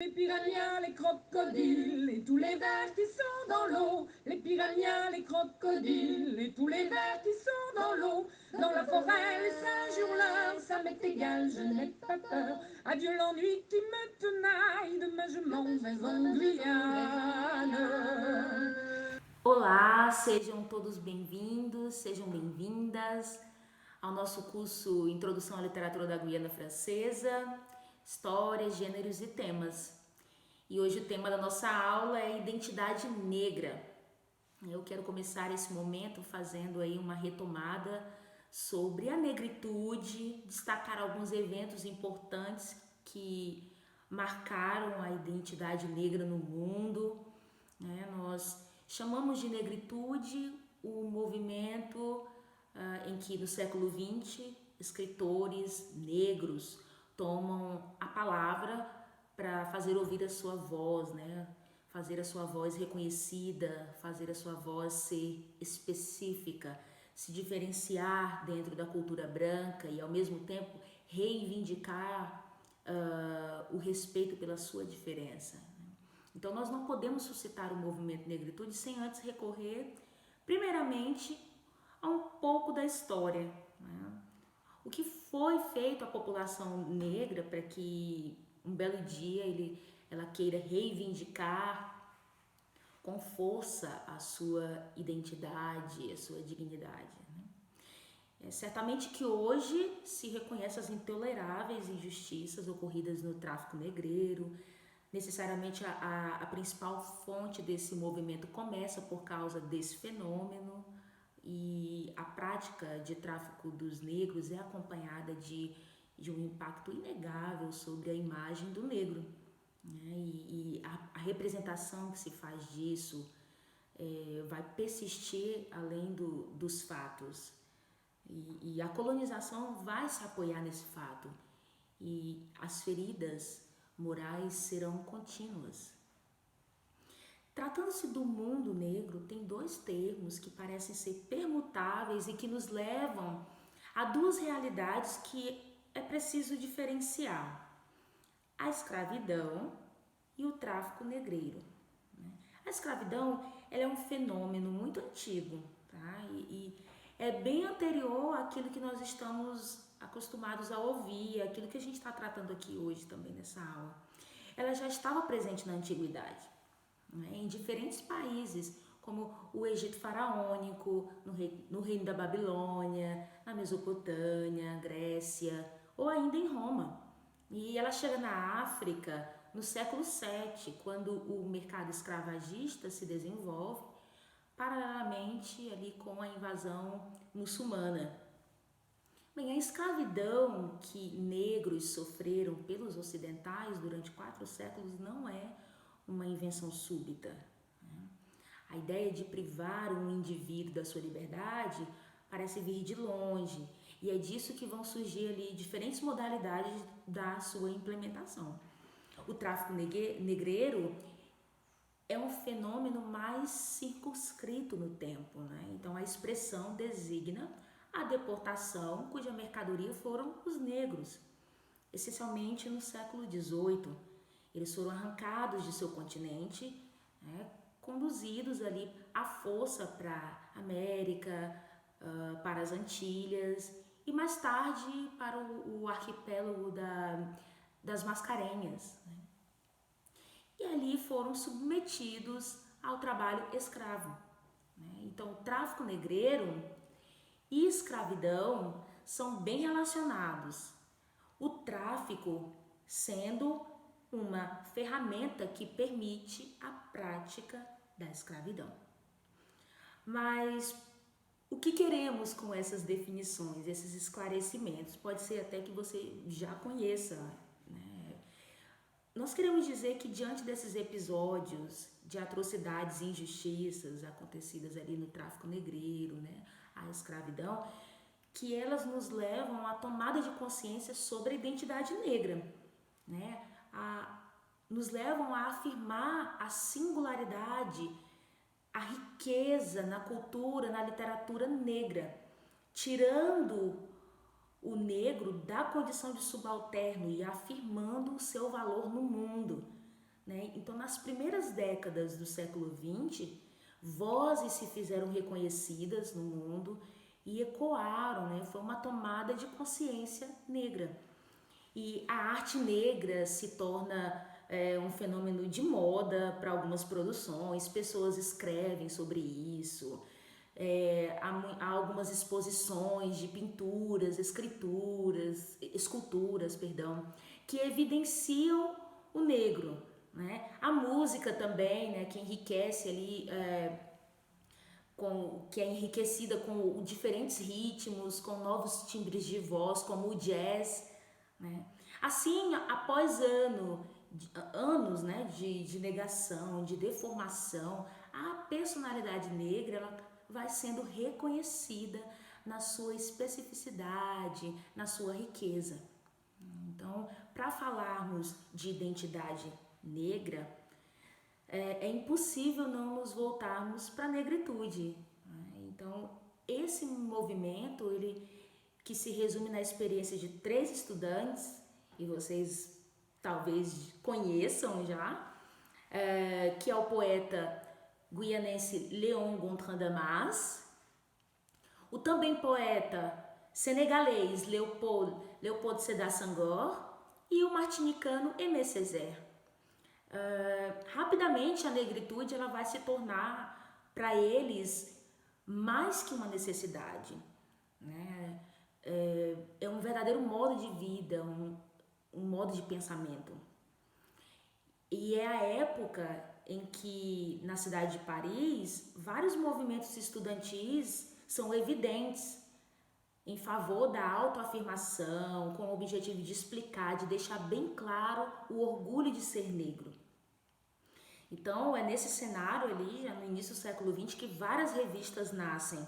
Les piranhas, les crocodiles et tous les vers qui sont dans l'eau. Les piranhas, les crocodiles et tous les vers qui sont dans l'eau. Dans la forêt, les singes hurleurs, ça m'est égal, je n'ai pas peur. Adieu l'ennui qui me tenaille, demain je m'en vais en Guyane. Olá, sejam todos bem-vindos, sejam bem-vindas ao nosso curso Introdução à Literatura da Guiana Francesa, História, Gêneros e Temas. E hoje o tema da nossa aula é Identidade Negra. Eu quero começar esse momento fazendo aí uma retomada sobre a negritude, destacar alguns eventos importantes que marcaram a identidade negra no mundo, né? Nós chamamos de negritude o movimento em que no século XX escritores negros tomam a palavra para fazer ouvir a sua voz, né? Fazer a sua voz reconhecida, fazer a sua voz ser específica, se diferenciar dentro da cultura branca e ao mesmo tempo reivindicar o respeito pela sua diferença. Então nós não podemos suscitar o movimento negritude sem antes recorrer, primeiramente, a um pouco da história, né? O que foi feito à população negra para que um belo dia ela queira reivindicar com força a sua identidade, a sua dignidade, né? Certamente que hoje se reconhece as intoleráveis injustiças ocorridas no tráfico negreiro. Necessariamente a principal fonte desse movimento começa por causa desse fenômeno, e a prática de tráfico dos negros é acompanhada de um impacto inegável sobre a imagem do negro, né? A representação que se faz disso vai persistir além dos fatos. E a colonização vai se apoiar nesse fato. E as feridas morais serão contínuas. Tratando-se do mundo negro, tem dois termos que parecem ser permutáveis e que nos levam a duas realidades que é preciso diferenciar: a escravidão e o tráfico negreiro. A escravidão ela é um fenômeno muito antigo, tá? E é bem anterior àquilo que nós estamos acostumados a ouvir, aquilo que a gente está tratando aqui hoje também nessa aula. Ela já estava presente na antiguidade, né? Em diferentes países, como o Egito faraônico, no reino da Babilônia, na Mesopotâmia, Grécia ou ainda em Roma. E ela chega na África no século VII, quando o mercado escravagista se desenvolve, paralelamente ali com a invasão muçulmana. Bem, a escravidão que negros sofreram pelos ocidentais durante 4 séculos não é uma invenção súbita, né? A ideia de privar um indivíduo da sua liberdade parece vir de longe, e é disso que vão surgir ali diferentes modalidades da sua implementação. O tráfico negreiro é um fenômeno mais circunscrito no tempo, né? Então a expressão designa a deportação cuja mercadoria foram os negros, essencialmente no século XVIII. Eles foram arrancados de seu continente, né, conduzidos ali à força para a América, para as Antilhas e mais tarde para o arquipélago das Mascarenhas, né? E ali foram submetidos ao trabalho escravo, né? Então, o tráfico negreiro e escravidão são bem relacionados. O tráfico sendo uma ferramenta que permite a prática da escravidão. Mas o que queremos com essas definições, esses esclarecimentos? Pode ser até que você já conheça, né? Nós queremos dizer que diante desses episódios de atrocidades e injustiças acontecidas ali no tráfico negreiro, né, a escravidão, que elas nos levam à tomada de consciência sobre a identidade negra, né? Nos levam a afirmar a singularidade, a riqueza na cultura, na literatura negra, tirando o negro da condição de subalterno e afirmando o seu valor no mundo, nas primeiras décadas do século XX, vozes se fizeram reconhecidas no mundo e ecoaram, né? Foi uma tomada de consciência negra. E a arte negra se torna um fenômeno de moda para algumas produções, pessoas escrevem sobre isso, há algumas exposições de pinturas, esculturas, perdão, que evidenciam o negro, né? A música também, né, que enriquece ali, que é enriquecida com diferentes ritmos, com novos timbres de voz, como o jazz, né? Assim, após anos, né, de negação, de deformação, a personalidade negra ela vai sendo reconhecida na sua especificidade, na sua riqueza. Então, para falarmos de identidade negra, é impossível não nos voltarmos para a negritude, né? Então, esse movimento, ele que se resume na experiência de 3 estudantes, e vocês talvez conheçam já, que é o poeta guianense Léon Gontran Damas, o também poeta senegalês Léopold Sédar Senghor e o martinicano Aimé Césaire. Rapidamente a negritude ela vai se tornar para eles mais que uma necessidade, né? É um verdadeiro modo de vida, um modo de pensamento. E é a época em que, na cidade de Paris, vários movimentos estudantis são evidentes em favor da autoafirmação, com o objetivo de explicar, de deixar bem claro o orgulho de ser negro. Então, é nesse cenário ali, já no início do século XX, que várias revistas nascem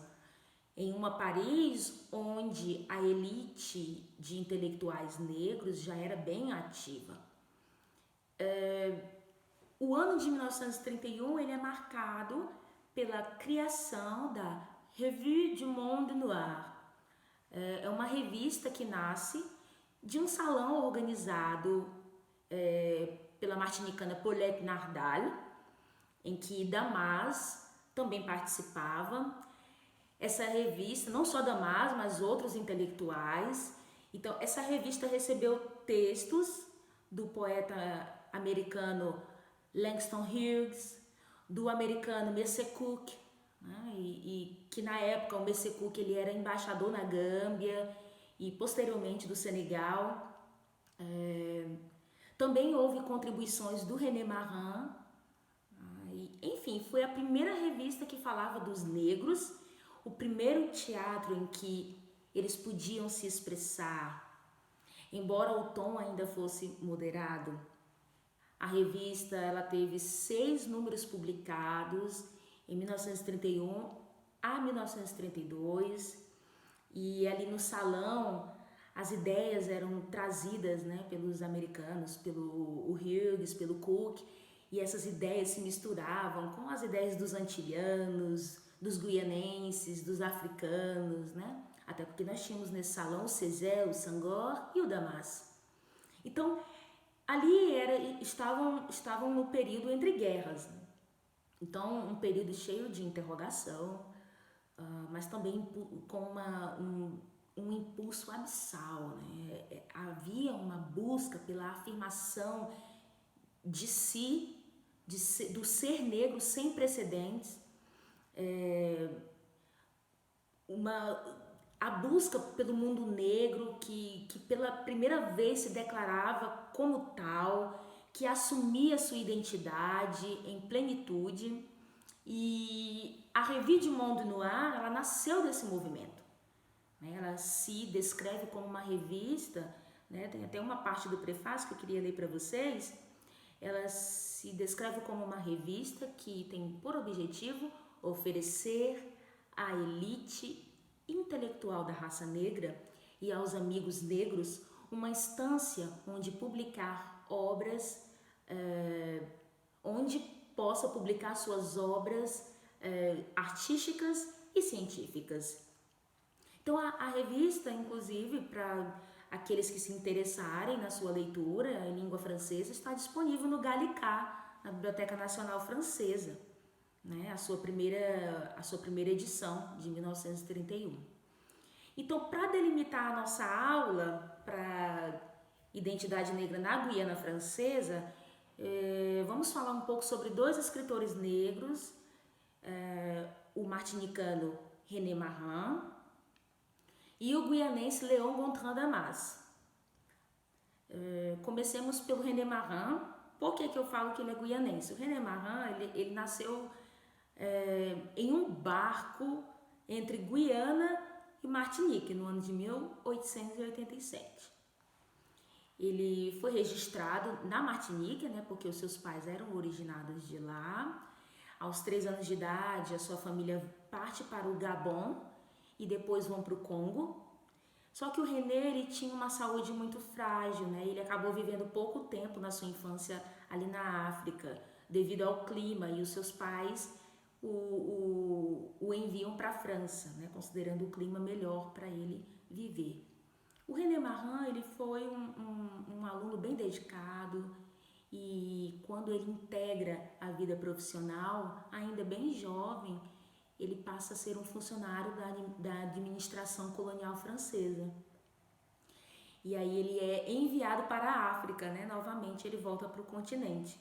em uma Paris onde a elite de intelectuais negros já era bem ativa. O ano de 1931 ele é marcado pela criação da Revue du Monde Noir. É uma revista que nasce de um salão organizado pela martinicana Paulette Nardal, em que Damas também participava. Essa revista, não só Damas, mas outros intelectuais. Então, essa revista recebeu textos do poeta americano Langston Hughes, do americano Messe Cook, né? E que na época o Messe Cook ele era embaixador na Gâmbia e posteriormente do Senegal. Também houve contribuições do René Marin. Enfim, foi a primeira revista que falava dos negros, o primeiro teatro em que eles podiam se expressar, embora o tom ainda fosse moderado. A revista ela teve 6 números publicados em 1931 a 1932 e ali no salão as ideias eram trazidas, né, pelos americanos, pelo Hughes, pelo Cook, e essas ideias se misturavam com as ideias dos antilhanos, dos guianenses, dos africanos, né? Até porque nós tínhamos nesse salão o Césaire, o Senghor e o Damas. Então, ali estavam no período entre guerras, né? Então, um período cheio de interrogação, mas também com um impulso abissal, né? Havia uma busca pela afirmação de si, do ser negro sem precedentes, a busca pelo mundo negro que pela primeira vez se declarava como tal, que assumia sua identidade em plenitude. E a Revue du Monde Noir, ela nasceu desse movimento, né? Ela se descreve como uma revista, né? Tem até uma parte do prefácio que eu queria ler para vocês. Ela se descreve como uma revista que tem por objetivo oferecer à elite intelectual da raça negra e aos amigos negros uma instância onde publicar obras, onde possa publicar suas obras artísticas e científicas. Então a revista, inclusive, para aqueles que se interessarem na sua leitura em língua francesa, está disponível no Gallicat, na Biblioteca Nacional Francesa, né? A sua primeira edição de 1931. Então, para delimitar a nossa aula para identidade negra na Guiana Francesa, vamos falar um pouco sobre dois escritores negros, o martinicano René Marin e o guianense Léon Gontran Damas. Comecemos pelo René Marin. Por que eu falo que ele é guianense? O René Marin, ele nasceu em um barco entre Guiana e Martinique, no ano de 1887. Ele foi registrado na Martinique, né, porque os seus pais eram originados de lá. Aos 3 anos de idade, a sua família parte para o Gabon e depois vão para o Congo. Só que o René, ele tinha uma saúde muito frágil, né? Ele acabou vivendo pouco tempo na sua infância ali na África, devido ao clima, e os seus pais o enviam para a França, né? Considerando o clima melhor para ele viver. O René Marin, ele foi um aluno bem dedicado, e quando ele integra a vida profissional, ainda bem jovem, ele passa a ser um funcionário da administração colonial francesa. E aí ele é enviado para a África, né? Novamente ele volta para o continente.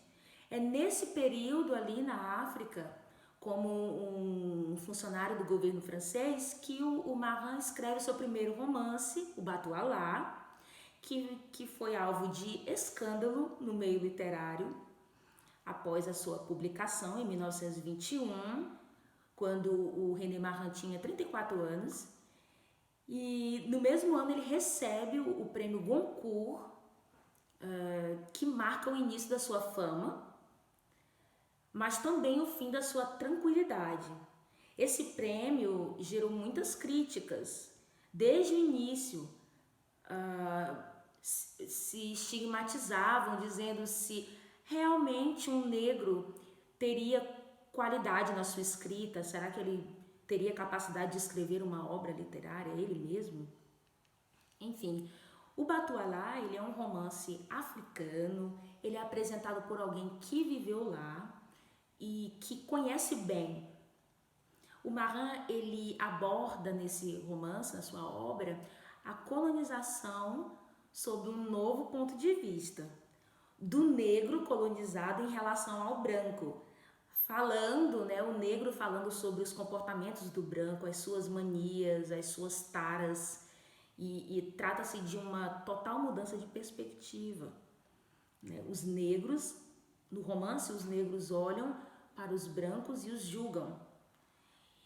É nesse período ali na África, como um funcionário do governo francês, que o Marin escreve seu primeiro romance, o Batualá, que foi alvo de escândalo no meio literário após a sua publicação em 1921, quando o René Marin tinha 34 anos. E no mesmo ano ele recebe o prêmio Goncourt, que marca o início da sua fama, mas também o fim da sua tranquilidade. Esse prêmio gerou muitas críticas. Desde o início, se estigmatizavam, dizendo se realmente um negro teria qualidade na sua escrita. Será que ele teria capacidade de escrever uma obra literária, ele mesmo? Enfim, o Batualá, ele é um romance africano, ele é apresentado por alguém que viveu lá e que conhece bem. O Marin, ele aborda nesse romance, na sua obra, a colonização sob um novo ponto de vista, do negro colonizado em relação ao branco, falando, né, o negro falando sobre os comportamentos do branco, as suas manias, as suas taras, e trata-se de uma total mudança de perspectiva, né? Os negros, no romance, os negros olham para os brancos e os julgam.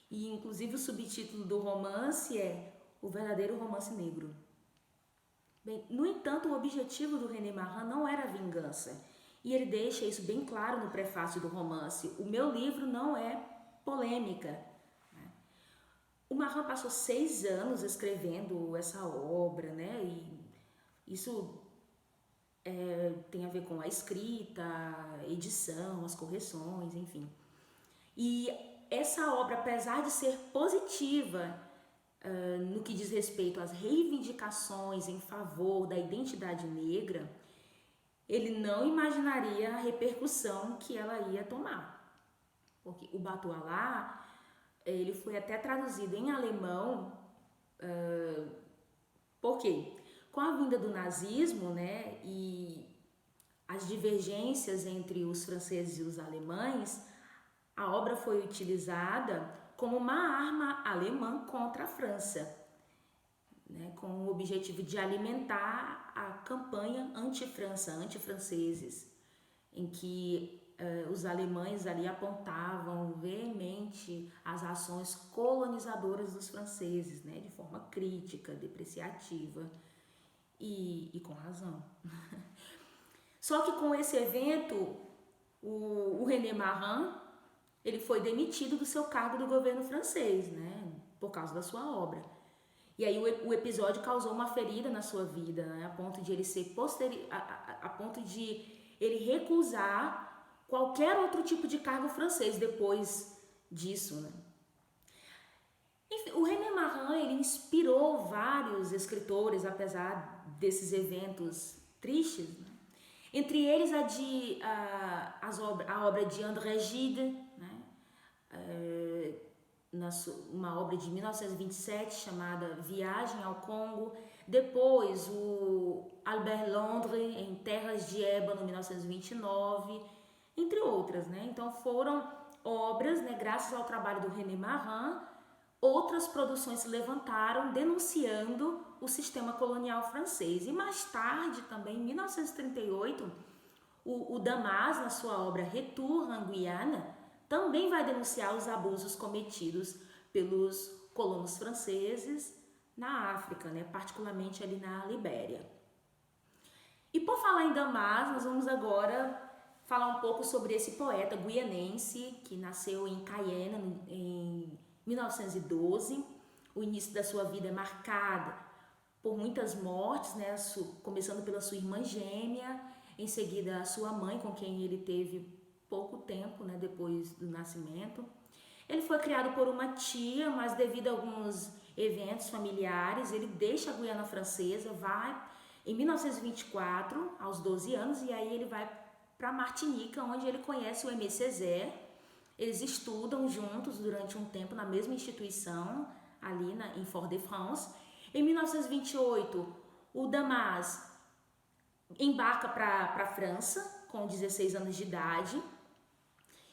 E inclusive o subtítulo do romance é O Verdadeiro Romance Negro. Bem, no entanto, o objetivo do René Marin não era a vingança. E ele deixa isso bem claro no prefácio do romance. O meu livro não é polêmica. O Marin passou 6 anos escrevendo essa obra, né? E isso tem a ver com a escrita, a edição, as correções, enfim. E essa obra, apesar de ser positiva no que diz respeito às reivindicações em favor da identidade negra, ele não imaginaria a repercussão que ela ia tomar. Porque o Batualá, ele foi até traduzido em alemão, por quê? Com a vinda do nazismo, né, e as divergências entre os franceses e os alemães, a obra foi utilizada como uma arma alemã contra a França, né, com o objetivo de alimentar a campanha anti-França, anti-franceses, em que os alemães ali apontavam veemente as ações colonizadoras dos franceses, né, de forma crítica, depreciativa e com razão. Só que com esse evento, o René Marin, ele foi demitido do seu cargo do governo francês, né, por causa da sua obra. E aí o episódio causou uma ferida na sua vida, né, a ponto de ele ser a ponto de ele recusar qualquer outro tipo de cargo francês depois disso, né? Enfim, o René Marin, ele inspirou vários escritores, apesar desses eventos tristes, né? Entre eles a obra de André Gide, né? Uma obra de 1927 chamada Viagem ao Congo. Depois o Albert Londres em Terras de Ébano, 1929, entre outras, né? Então foram obras, né, graças ao trabalho do René Marin. Outras produções se levantaram denunciando o sistema colonial francês. E mais tarde, também em 1938, o Damas, na sua obra Retour en Guyane, também vai denunciar os abusos cometidos pelos colonos franceses na África, né, particularmente ali na Libéria. E por falar em Damas, nós vamos agora falar um pouco sobre esse poeta guianense que nasceu em Cayenne em 1912. O início da sua vida é marcado por muitas mortes, né? Começando pela sua irmã gêmea, em seguida a sua mãe, com quem ele teve pouco tempo, né, depois do nascimento. Ele foi criado por uma tia, mas devido a alguns eventos familiares, ele deixa a Guiana Francesa, vai em 1924, aos 12 anos, e aí ele vai para Martinica, onde ele conhece o Aimé Césaire. Eles estudam juntos durante um tempo na mesma instituição, ali em Fort-de-France. Em 1928, o Damas embarca para a França, com 16 anos de idade.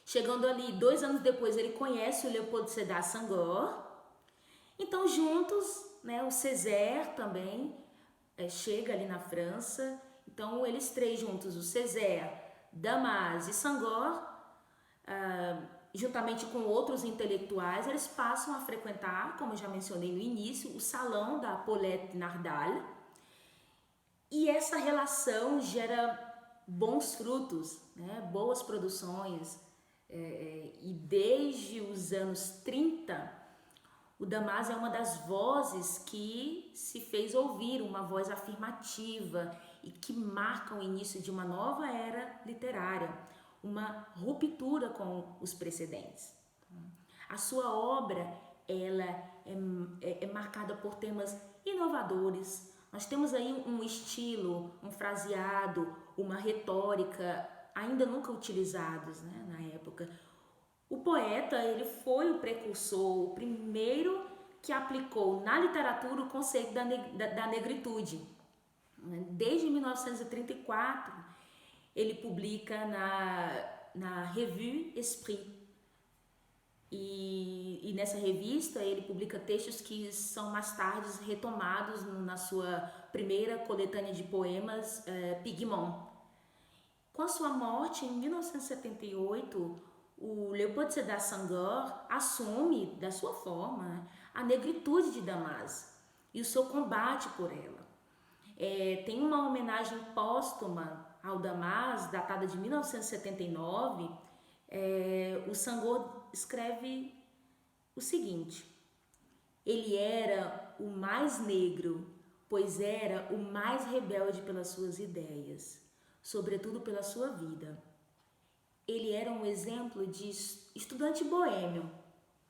Chegando ali, 2 anos depois, ele conhece o Léopold Sédar Senghor. Então, juntos, né, o Césaire também chega ali na França. Então, eles três juntos, o Césaire, Damas e Senghor, juntamente com outros intelectuais, eles passam a frequentar, como eu já mencionei no início, o salão da Paulette Nardal. E essa relação gera bons frutos, né? Boas produções. E desde os anos 30, o Damas é uma das vozes que se fez ouvir, uma voz afirmativa e que marca o início de uma nova era literária, uma ruptura com os precedentes. A sua obra ela é marcada por temas inovadores. Nós temos aí um estilo, um fraseado, uma retórica ainda nunca utilizados, né, na época. O poeta ele foi o precursor, o primeiro que aplicou na literatura o conceito da negritude. Desde 1934, ele publica na Revue Esprit. E nessa revista ele publica textos que são mais tarde retomados na sua primeira coletânea de poemas, Pigmont. Com a sua morte, em 1978, o Léopold Sédar Senghor assume, da sua forma, a negritude de Damas e o seu combate por ela. Tem uma homenagem póstuma ao Damas, datada de 1979. O Senghor escreve o seguinte: ele era o mais negro, pois era o mais rebelde pelas suas ideias, sobretudo pela sua vida. Ele era um exemplo de estudante boêmio,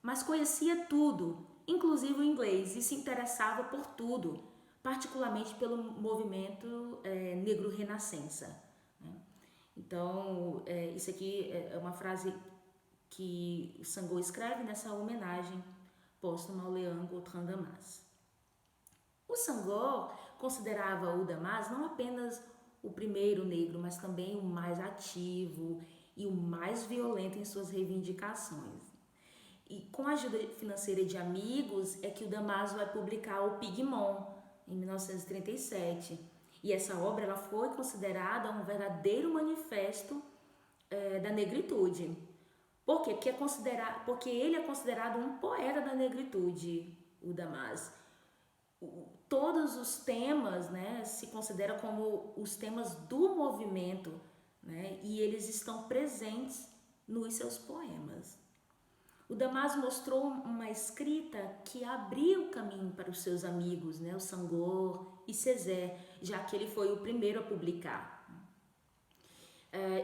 mas conhecia tudo, inclusive o inglês, e se interessava por tudo, particularmente pelo movimento negro renascença. Então, isso aqui é uma frase que o Senghor escreve nessa homenagem póstuma ao Léon Gautran Damas. O Senghor considerava o Damas não apenas o primeiro negro, mas também o mais ativo e o mais violento em suas reivindicações. E com a ajuda financeira de amigos é que o Damas vai publicar o Pigmont em 1937. E essa obra ela foi considerada um verdadeiro manifesto da negritude. Por quê? Porque ele é considerado um poeta da negritude, o Damas. Todos os temas, né, se consideram como os temas do movimento, né, e eles estão presentes nos seus poemas. O Damas mostrou uma escrita que abriu o caminho para os seus amigos, né, o Senghor e Césaire, já que ele foi o primeiro a publicar.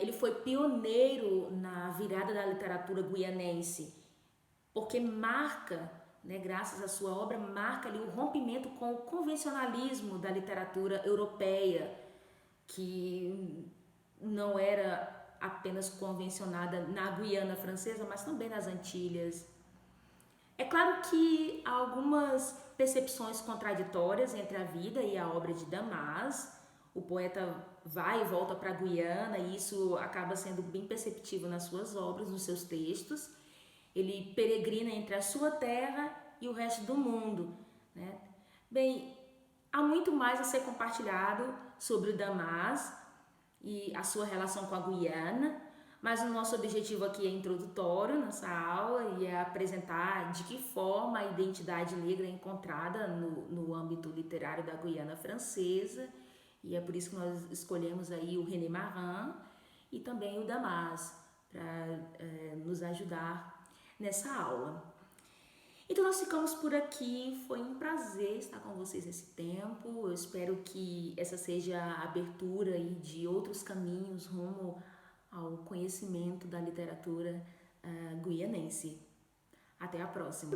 Ele foi pioneiro na virada da literatura guianense, porque marca, né, graças à sua obra, marca ali o rompimento com o convencionalismo da literatura europeia, que não era apenas convencionada na Guiana Francesa, mas também nas Antilhas. É claro que há algumas percepções contraditórias entre a vida e a obra de Damas. O poeta vai e volta para a Guiana e isso acaba sendo bem perceptível nas suas obras, nos seus textos. Ele peregrina entre a sua terra e o resto do mundo, né? Bem, há muito mais a ser compartilhado sobre Damas e a sua relação com a Guiana, mas o nosso objetivo aqui é introdutório nessa aula e é apresentar de que forma a identidade negra é encontrada no âmbito literário da Guiana Francesa, e é por isso que nós escolhemos aí o René Marin e também o Damas para nos ajudar nessa aula. Então nós ficamos por aqui, foi um prazer estar com vocês esse tempo, eu espero que essa seja a abertura aí de outros caminhos rumo ao conhecimento da literatura guianense. Até a próxima!